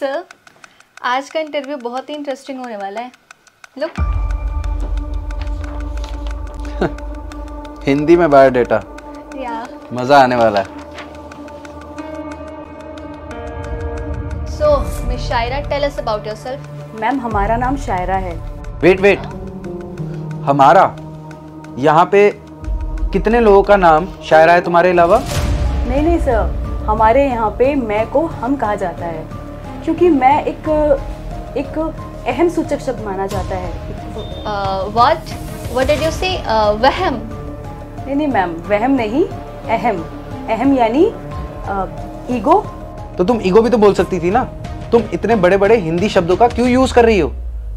Sir, आज का interview बहुत ही इंटरेस्टिंग होने वाला है। लुक। हिंदी में बायोडेटा। या मजा आने वाला है। So miss Shaira, tell us about yourself. Ma'am, हमारा नाम शायरा है। वेट, हमारा? यहाँ पे कितने लोगों का नाम शायरा है तुम्हारे अलावा? नहीं सर, हमारे यहाँ पे मैं को हम कहा जाता है, क्योंकि मैं एक अहम सूचक शब्द माना जाता है। व्हाट डिड यू से? वहम? नहीं मैम, वहम नहीं, अहम यानी ईगो। तो तुम ईगो भी तो बोल सकती थी ना। तुम इतने बड़े बड़े हिंदी शब्दों का क्यों यूज कर रही हो?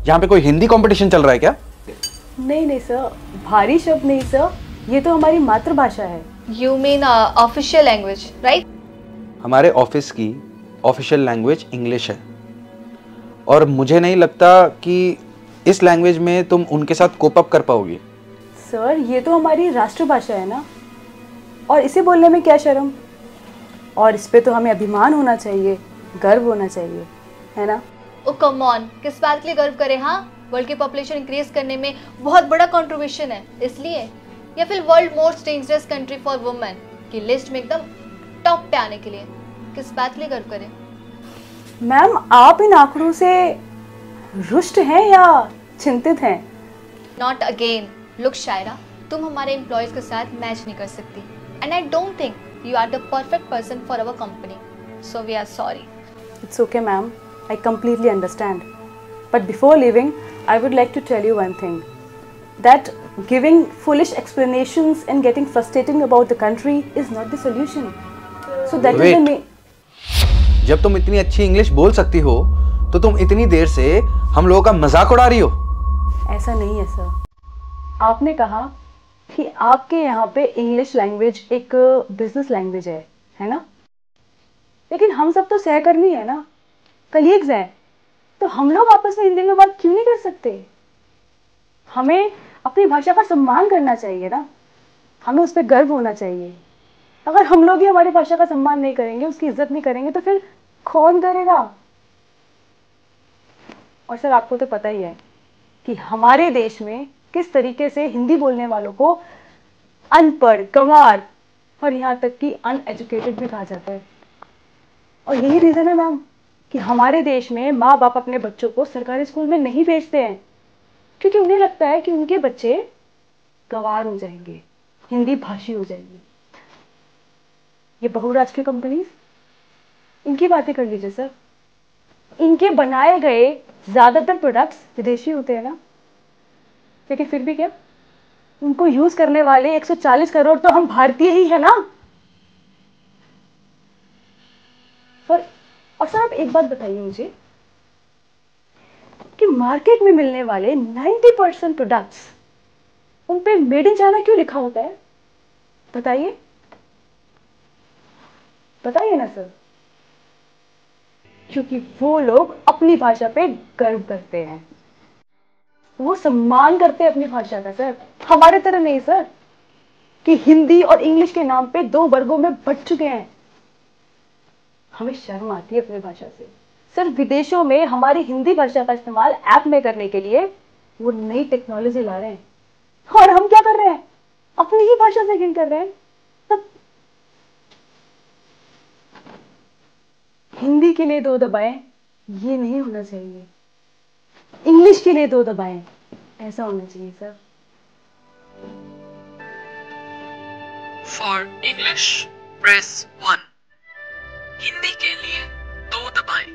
यहाँ पे कोई हिंदी कंपटीशन चल रहा है क्या? नहीं सर, भारी शब्द नहीं सर, ये तो हमारी मातृभाषा है। You mean official language, right? हमारे ऑफिस की ऑफिशियल लैंग्वेज इंग्लिश है, और मुझे नहीं लगता कि इस लैंग्वेज में तुम उनके साथ कोप अप कर पाओगी। सर, ये तो हमारी राष्ट्रभाषा है ना, और इसे बोलने में क्या शर्म? और इस पे तो हमें अभिमान होना चाहिए, गर्व होना चाहिए, है ना? ओ कम ऑन, किस बात के लिए गर्व करें? हाँ, वर्ल्ड की पॉपुलेशन इंक्रीज करने में बहुत बड़ा कंट्रीब्यूशन है, इसलिए? या फिर world most dangerous country for women की लिस्ट में एकदम टॉप पे आने के लिए किस बात के लिए गर्व करें? मैम, आप इन आंकड़ों से रुष्ट हैं या चिंतित हैं? Not again. लुक शायरा, तुम हमारे एम्प्लॉयज के साथ मैच नहीं कर सकती, and I don't think you are the perfect person for our company, so we are sorry. It's okay, ma'am. I completely understand. But before leaving, I would like to tell you one thing. That giving foolish explanations and getting frustrated about the country is not the solution. So that is the main. जब तुम इतनी अच्छी English बोल सकती हो, तो तुम इतनी देर से हम लोगों का मजाक उड़ा रही हो? ऐसा नहीं है सर। आपने कहा कि आपके यहाँ पे इंग्लिश लैंग्वेज एक बिजनेस लैंग्वेज है ना? लेकिन हम सब तो सहकर्मी है ना, कलीग्स हैं, तो हम लोग आपस में हिंदी में बात क्यों नहीं कर सकते? हमें अपनी भाषा का सम्मान करना चाहिए ना, हमें उस पर गर्व होना चाहिए। अगर हम लोग ही हमारी भाषा का सम्मान नहीं करेंगे, उसकी इज्जत नहीं करेंगे, तो फिर कौन करेगा? और सर, आपको तो पता ही है कि हमारे देश में किस तरीके से हिंदी बोलने वालों को अनपढ़, गंवार और यहाँ तक कि अनएजुकेटेड भी कहा जाता है। और यही रीजन है मैम कि हमारे देश में माँ बाप अपने बच्चों को सरकारी स्कूल में नहीं भेजते हैं, क्योंकि उन्हें लगता है कि उनके बच्चे गंवार हो जाएंगे, हिंदी भाषी हो जाएंगे। ये बहुराष्ट्रीय कंपनीज, इनकी बातें कर लीजिए सर, इनके बनाए गए ज्यादातर प्रोडक्ट्स विदेशी होते हैं ना, लेकिन फिर भी क्या, उनको यूज करने वाले 140 करोड़ तो हम भारतीय ही है ना। और सर, आप एक बात बताइए मुझे कि मार्केट में मिलने वाले 90% प्रोडक्ट्स, उन पे मेड इन चाइना क्यों लिखा होता है? बताइए ना सर। क्योंकि वो लोग अपनी भाषा पे गर्व करते हैं, वो सम्मान करते हैं अपनी भाषा का सर, हमारे तरह नहीं सर कि हिंदी और इंग्लिश के नाम पे दो वर्गों में बंट चुके हैं। हमें शर्म आती है अपनी भाषा से सर। विदेशों में हमारी हिंदी भाषा का इस्तेमाल ऐप में करने के लिए वो नई टेक्नोलॉजी ला रहे हैं, और हम क्या कर रहे हैं? अपनी ही भाषा से घिन कर रहे हैं। तब हिंदी के लिए दो दबाएं, ये नहीं होना चाहिए। इंग्लिश के लिए दो दबाएं, ऐसा होना चाहिए sir. For English, press 1. Hindi के लिए 2 दबाएं।